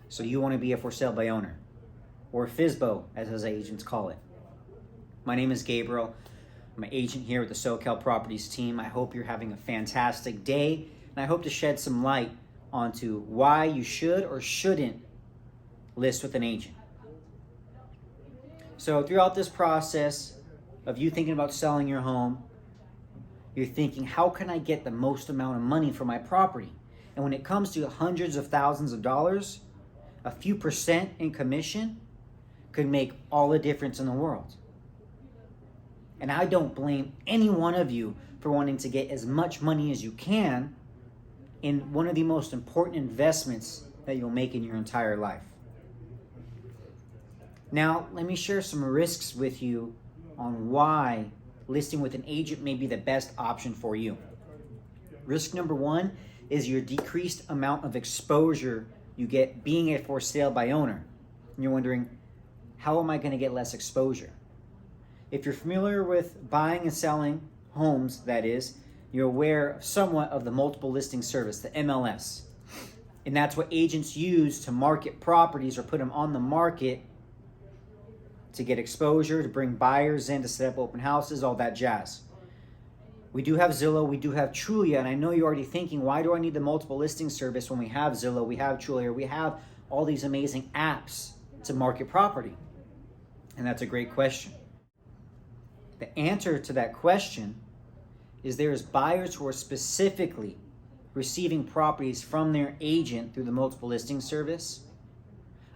So you want to be a for sale by owner, or FSBO, as his agents call it. My name is Gabriel. I'm an agent here with the SoCal Properties team. I hope you're having a fantastic day, and I hope to shed some light onto why you should or shouldn't list with an agent. So throughout this process of you thinking about selling your home, you're thinking, how can I get the most amount of money for my property? And when it comes to hundreds of thousands of dollars, a few percent in commission could make all the difference in the world. And I don't blame any one of you for wanting to get as much money as you can in one of the most important investments that you'll make in your entire life. Now, let me share some risks with you on why listing with an agent may be the best option for you. Risk number one is your decreased amount of exposure you get being a for sale by owner. And you're wondering, how am I going to get less exposure? If you're familiar with buying and selling homes, that is, you're aware somewhat of the multiple listing service, the MLS. And that's what agents use to market properties or put them on the market to get exposure, to bring buyers in, to set up open houses, all that jazz. We do have Zillow, we do have Trulia, and I know you're already thinking, why do I need the multiple listing service when we have Zillow, we have Trulia, we have all these amazing apps to market property? And that's a great question. The answer to that question is there's buyers who are specifically receiving properties from their agent through the multiple listing service.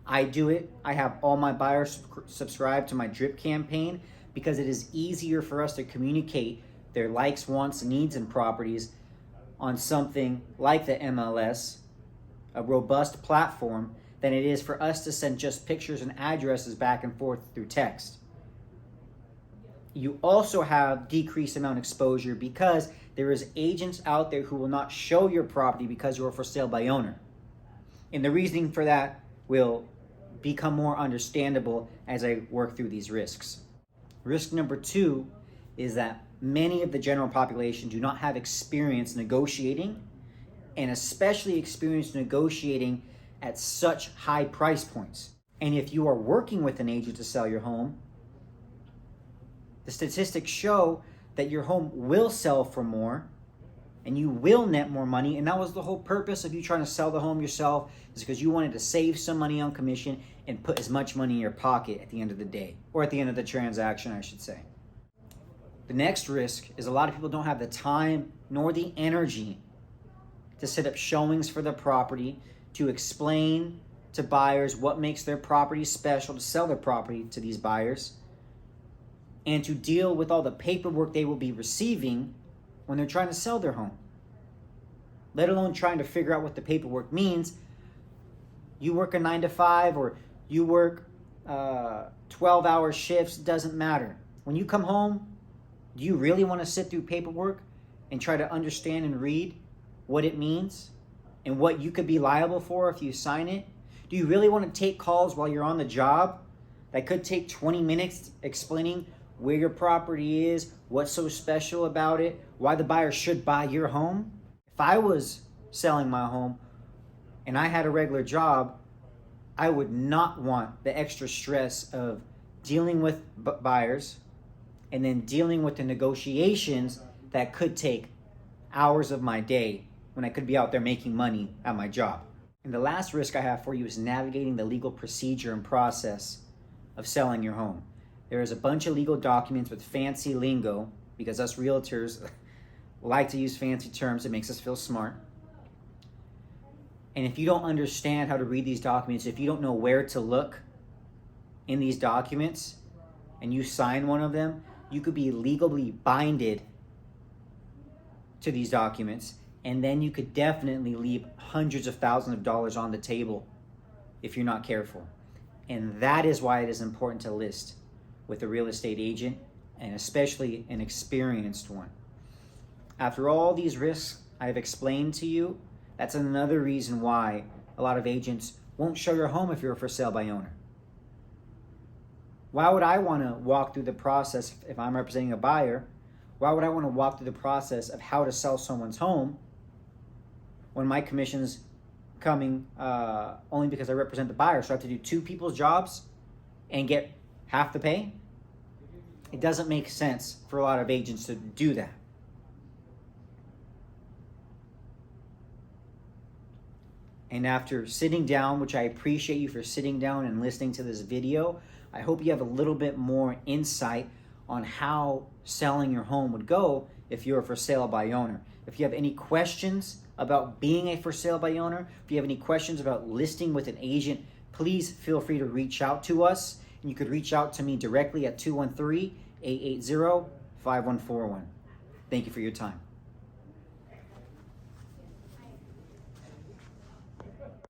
I do it. I have all my buyers subscribe to my drip campaign because it is easier for us to communicate their likes, wants, needs, and properties on something like the MLS, a robust platform, than it is for us to send just pictures and addresses back and forth through text. You also have decreased amount of exposure because there is agents out there who will not show your property because you're for sale by owner. And the reasoning for that will become more understandable as I work through these risks. Risk number two is that many of the general population do not have experience negotiating, and especially experience negotiating at such high price points. And if you are working with an agent to sell your home, the statistics show that your home will sell for more and you will net more money. And that was the whole purpose of you trying to sell the home yourself, is because you wanted to save some money on commission and put as much money in your pocket at the end of the day, or at the end of the transaction, I should say. The next risk is a lot of people don't have the time nor the energy to set up showings for the property, to explain to buyers what makes their property special, to sell their property to these buyers, and to deal with all the paperwork they will be receiving when they're trying to sell their home. Let alone trying to figure out what the paperwork means. You work a 9 to 5 or you work 12-hour shifts, doesn't matter. When you come home, do you really want to sit through paperwork and try to understand and read what it means and what you could be liable for if you sign it? Do you really want to take calls while you're on the job that could take 20 minutes explaining where your property is, what's so special about it, why the buyer should buy your home? If I was selling my home and I had a regular job, I would not want the extra stress of dealing with buyers and then dealing with the negotiations that could take hours of my day when I could be out there making money at my job. And the last risk I have for you is navigating the legal procedure and process of selling your home. There is a bunch of legal documents with fancy lingo, because us realtors like to use fancy terms. It makes us feel smart. And if you don't understand how to read these documents, if you don't know where to look in these documents and you sign one of them, you could be legally binded to these documents, and then you could definitely leave hundreds of thousands of dollars on the table if you're not careful. And that is why it is important to list with a real estate agent, and especially an experienced one. After all these risks I've explained to you, that's another reason why a lot of agents won't show your home if you're for sale by owner. Why would I want to walk through the process if I'm representing a buyer? Why would I want to walk through the process of how to sell someone's home when my commission's coming only because I represent the buyer. So I have to do two people's jobs and get half the pay. It doesn't make sense for a lot of agents to do that. And after sitting down, which I appreciate you for sitting down and listening to this video, I hope you have a little bit more insight on how selling your home would go if you're a for sale by owner. If you have any questions about being a for sale by owner, if you have any questions about listing with an agent, please feel free to reach out to us. And you could reach out to me directly at 213-880-5141. Thank you for your time.